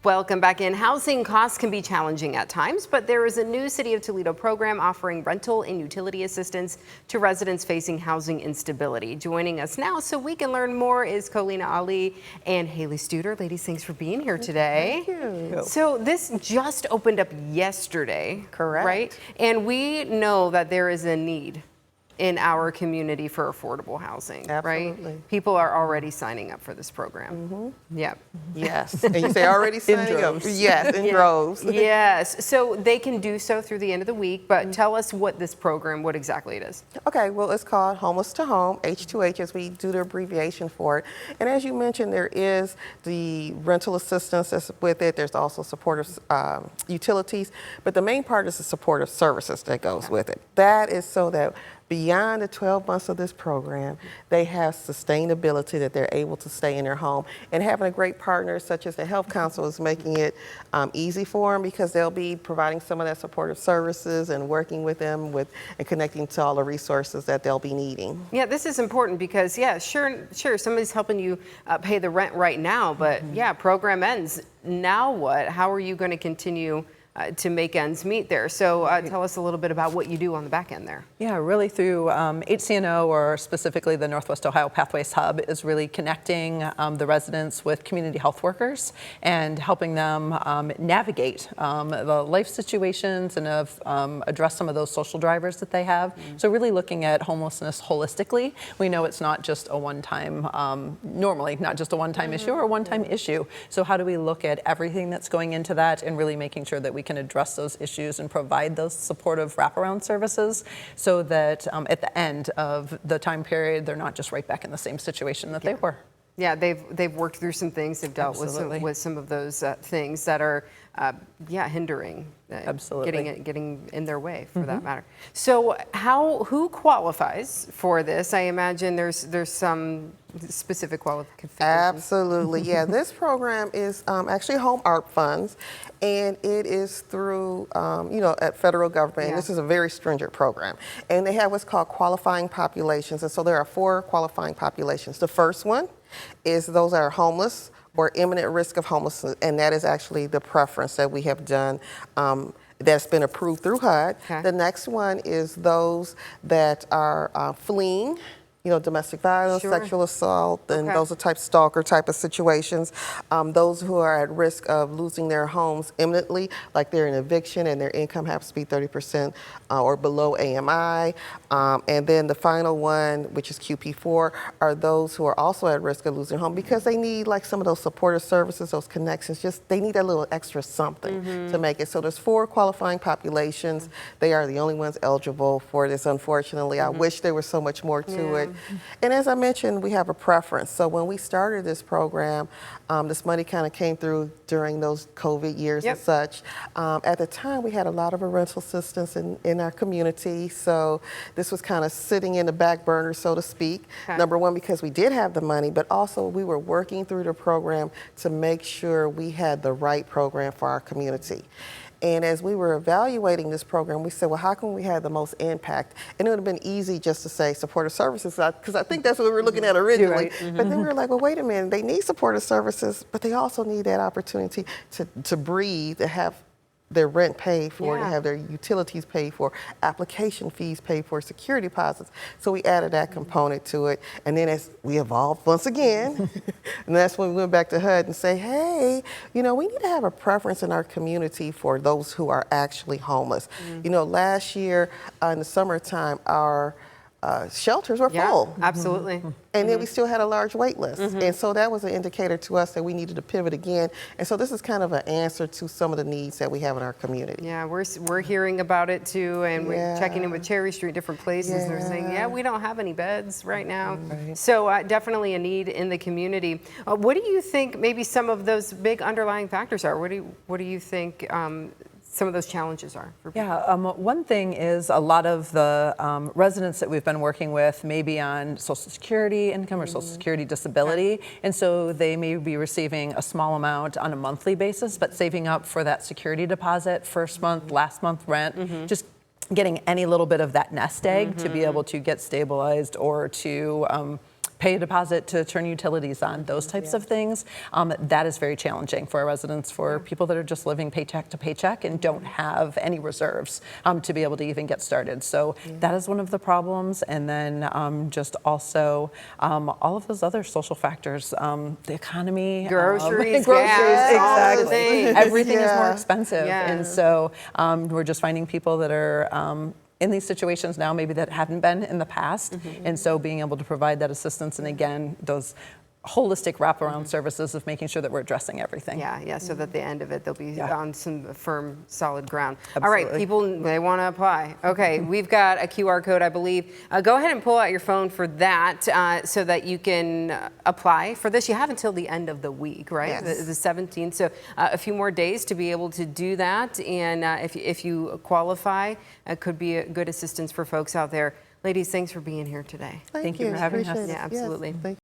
Welcome back in. Housing costs can be challenging at times, but there is a new City of Toledo program offering rental and utility assistance to residents facing housing instability. Joining us now so we can learn more is Colina Ali and Haley Studer. Ladies, thanks for being here today. Thank you. So this just opened up yesterday, correct? Right? And we know that there is a need in our community for affordable housing, Absolutely. Right? People are already signing up for this program. Mm-hmm. Yep. Yes. And you say already signing up? Yes, in droves. Yes. So they can do so through the end of the week, but tell us what this program, what exactly it is. Okay, well, it's called Homeless to Home, H2H, as we do the abbreviation for it. And as you mentioned, there is the rental assistance that's with it. There's also supportive utilities, but the main part is the supportive services that goes with it. That is so that beyond the 12 months of this program, they have sustainability, that they're able to stay in their home. And having a great partner such as the Health Council is making it easy for them, because they'll be providing some of that supportive services and working with them and connecting to all the resources that they'll be needing. Yeah, this is important because, yeah, sure, somebody's helping you pay the rent right now, but yeah, program ends. Now what? How are you going to continue to make ends meet there? So tell us a little bit about what you do on the back end there. Yeah, really through HCNO, or specifically the Northwest Ohio Pathways Hub, is really connecting the residents with community health workers and helping them navigate the life situations and address some of those social drivers that they have. So really looking at homelessness holistically. We know it's not just a one-time, normally not just a one-time issue or a one-time issue. So how do we look at everything that's going into that and really making sure that we can address those issues and provide those supportive wraparound services, so that at the end of the time period, they're not just right back in the same situation that they were. Yeah, they've worked through some things. They've dealt with some of those things that are, hindering. Absolutely. Getting in their way, for that matter. So who qualifies for this? I imagine there's some specific qualifications. Absolutely, yeah. This program is actually Home Art Funds, and it is through, at federal government. And this is a very stringent program. And they have what's called qualifying populations. And so there are 4 qualifying populations. The first one is those that are homeless or imminent risk of homelessness, and that is actually the preference that we have done, that's been approved through HUD. Okay. The next one is those that are fleeing, domestic violence, sexual assault, and those are type stalker type of situations. Those who are at risk of losing their homes imminently, like they're in eviction and their income has to be 30% or below AMI. And then the final one, which is QP4, are those who are also at risk of losing home because they need like some of those supportive services, those connections, just they need a little extra something to make it. So there's 4 qualifying populations. They are the only ones eligible for this, unfortunately. I wish there was so much more to it. And as I mentioned, we have a preference. So when we started this program, this money kind of came through during those COVID years and such. At the time, we had a lot of rental assistance in our community. So this was kind of sitting in the back burner, so to speak. Okay. Number one, because we did have the money, but also we were working through the program to make sure we had the right program for our community. And as we were evaluating this program, we said, well, how can we have the most impact? And it would have been easy just to say supportive services, because I think that's what we were looking at originally. But then we were like, well, wait a minute, they need supportive services, but they also need that opportunity to breathe, to have their rent paid for, to have their utilities paid for, application fees paid for, security deposits. So we added that component to it. And then as we evolved once again, and that's when we went back to HUD and say, hey, we need to have a preference in our community for those who are actually homeless. Last year in the summertime, our shelters were full. Absolutely. And then we still had a large wait list. And so that was an indicator to us that we needed to pivot again. And so this is kind of an answer to some of the needs that we have in our community. Yeah, we're hearing about it too, and we're checking in with Cherry Street, different places. They're saying, we don't have any beds right now. So definitely a need in the community. What do you think maybe some of those big underlying factors are? What do you think some of those challenges are for people? One thing is a lot of the residents that we've been working with may be on Social Security income or Social Security disability, and so they may be receiving a small amount on a monthly basis, but saving up for that security deposit, first month, last month rent, just getting any little bit of that nest egg to be able to get stabilized or to pay a deposit to turn utilities on, those types of things. That is very challenging for our residents, for people that are just living paycheck to paycheck and don't have any reserves to be able to even get started. So that is one of the problems. And then just also all of those other social factors, the economy, groceries, gas, exactly. Everything is more expensive. Yeah. And so we're just finding people that are in these situations now, maybe that hadn't been in the past. And so being able to provide that assistance, and again, those holistic wraparound services of making sure that we're addressing everything. Yeah, so that at the end of it, they'll be on some firm, solid ground. Absolutely. All right, people, they want to apply. Okay, we've got a QR code, I believe. Go ahead and pull out your phone for that so that you can apply for this. You have until the end of the week, right? Yes. The 17th. So a few more days to be able to do that. And if you qualify, it could be a good assistance for folks out there. Ladies, thanks for being here today. Thank you for having us. Appreciate it. Yeah, absolutely. Yes, thank